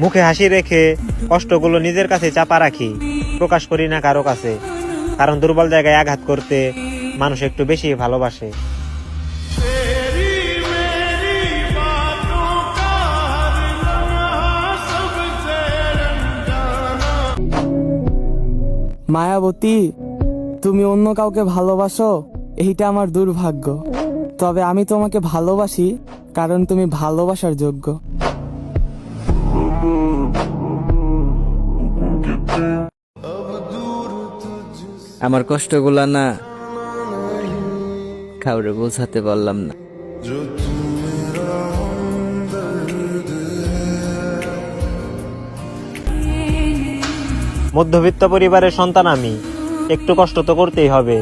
মুখে হাসি রেখে কষ্টগুলো নিজের কাছে চাপা রাখি, প্রকাশ করি না কারো কাছে, কারণ দুর্বল জায়গায় আঘাত করতে মানুষ একটু বেশি ভালোবাসে। মায়াবতী, তুমি অন্য কাউকে ভালোবাসো এইটা আমার দুর্ভাগ্য, তবে আমি তোমাকে ভালোবাসি কারণ তুমি ভালোবাসার যোগ্য। আমার কষ্টগুলা না কাউরে বোঝাতে পারলাম না। মধ্যবিত্ত পরিবারের সন্তান আমি, একটু কষ্ট তো করতেই হবে।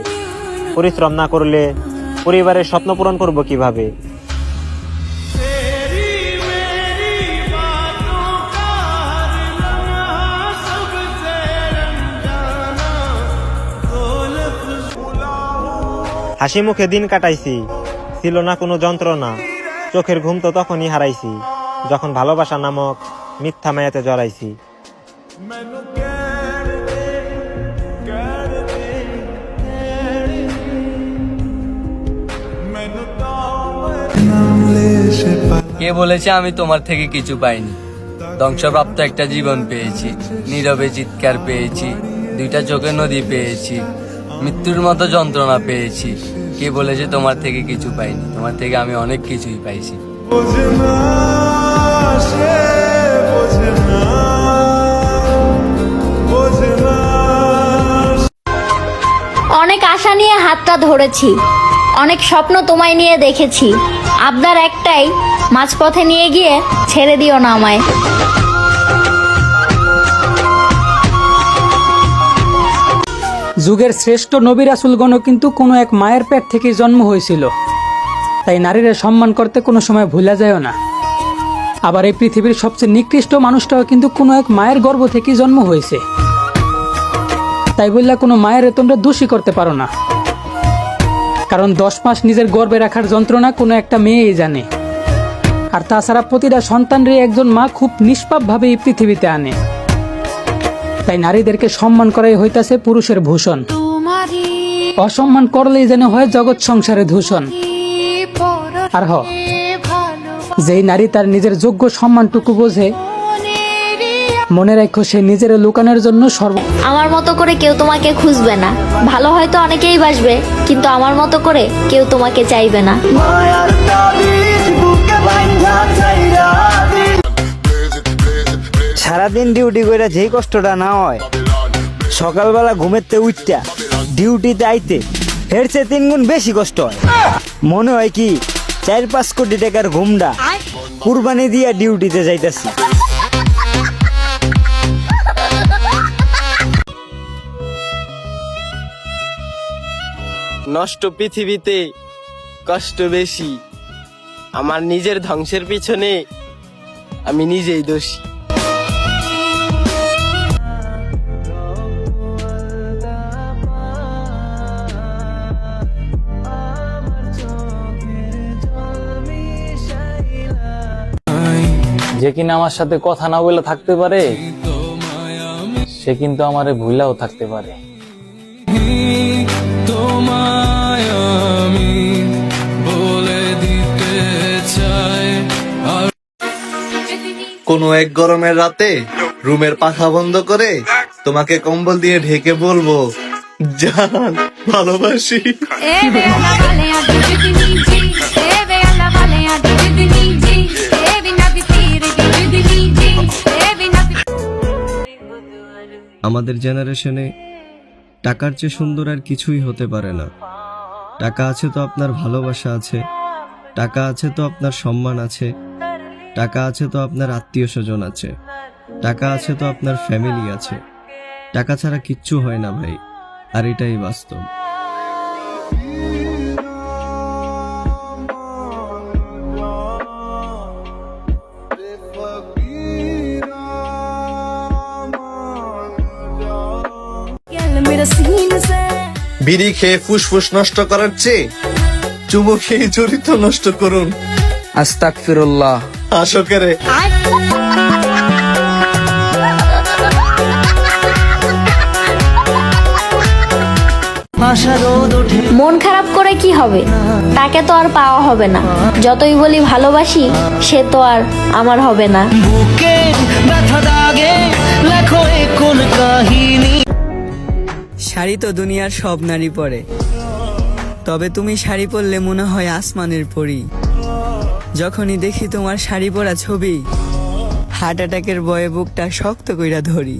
পরিশ্রম না করলে পরিবারের স্বপ্ন পূরণ করব কিভাবে? হাসি মুখে দিন কাটাইছি, ছিল না কোনো যন্ত্রণা। চোখের ঘুম তো তখনই হারাইছি, যখন ভালোবাসা নামক মিথ্যা মায়াতে জড়াইছি। কে বলেছে আমি তোমার থেকে কিছু পাইনি? ধ্বংসপ্রাপ্ত একটা জীবন পেয়েছি, নীরবে চিৎকার পেয়েছি, দুইটা চোখে নদী পেয়েছি, মৃত্যুর মতো যন্ত্রণা পেয়েছি। কে বলেছে তোমার থেকে কিছু পাইনি? তোমার থেকে আমি অনেক কিছুই পাইছি। অনেক আশা নিয়ে হাতটা ধরেছি, অনেক স্বপ্ন তোমায় নিয়ে দেখেছি। আবদার একটাই, মাঝপথে নিয়ে গিয়ে ছেড়ে দিও না আমায়। যুগের শ্রেষ্ঠ নবী রাসূলগণও কিন্তু কোনো এক মায়ের পেট থেকে জন্ম হয়েছিল, তাই নারীরা সম্মান করতে কোনো সময় ভুলা যায় না। আবার এই পৃথিবীর সবচেয়ে নিকৃষ্ট মানুষটাও কিন্তু কোনো এক মায়ের গর্ভ থেকে জন্ম হয়েছে, তাই বললা কোনো মায়ের তোমরা দোষী করতে পারো না, কারণ 10 মাস নিজের গর্ভে রাখার যন্ত্রণা কোনো একটা মেয়েই জানে। আর তাছাড়া প্রতিটা সন্তানরে একজন মা খুব নিষ্পাপভাবে এই পৃথিবীতে আনে, তাই নারীদেরকে সম্মান করাই হইতাছে পুরুষের ভূষণ। অসম্মান করলেই যেন হয় জগৎ সংসারে দূষণ। আর যেই নারী তার নিজের যোগ্য সম্মানটুকু বোঝে, মনে রাখো সে নিজের লুকানোর জন্য আমার মতো করে কেউ তোমাকে খুঁজবে না। ভালো হয়তো অনেকেই বাসবে, কিন্তু আমার মতো করে কেউ তোমাকে চাইবে না। সারাদিন ডিউটি করে যেই কষ্টটা না হয়, সকালবেলা ঘুমেতে উঠটা ডিউটিতে আইতে হেরছে 3 গুণ বেশি কষ্ট হয়। মনে হয় কি 4-5 কোটি টাকার ঘুমটা কুরবানি দিয়া ডিউটিতে যাইতেছি। নষ্ট পৃথিবীতে কষ্ট বেশি, আমার নিজের ধ্বংসের পিছনে আমি নিজেই দোষী। যে কিনা আমার সাথে কথা না বলে থাকতে পারে, সে কিন্তু আমারে ভুলাও থাকতে পারে। কোনো এক গরমের রাতে রুমের পাখা বন্ধ করে তোমাকে কম্বল দিয়ে ঢেকে বলবো, জান ভালোবাসি। আমাদের জেনারেশনে টাকার চেয়ে সুন্দর আর কিছুই হতে পারে না। টাকা আছে তো আপনার ভালোবাসা আছে, টাকা আছে তো আপনার সম্মান আছে, টাকা আছে তো আপনার আত্মীয় স্বজন আছে, টাকা আছে তো আপনার ফ্যামিলি আছে। টাকা ছাড়া কিচ্ছু হয় না ভাই, আর এটাই বাস্তব। বিড়ি খেয়ে ফুসফুস নষ্ট করার চেয়ে চুমু খেয়ে চরিত্র নষ্ট করুন। আস্তাগফিরুল্লাহ। আশোকেরে মন খারাপ করে কি হবে? তাকে তো আর পাওয়া হবে না। যতই বলি ভালোবাসি, সে তো আর আমার হবে না। শাড়ি তো দুনিয়ার সব নারী পরে, তবে তুমি শাড়ি পরলে মনে হয় আসমানের পরী। যখনই দেখি তোমার শাড়ি পরা ছবি, হার্ট অ্যাটাকের ভয়ে বুকটা শক্ত কইরা ধরি।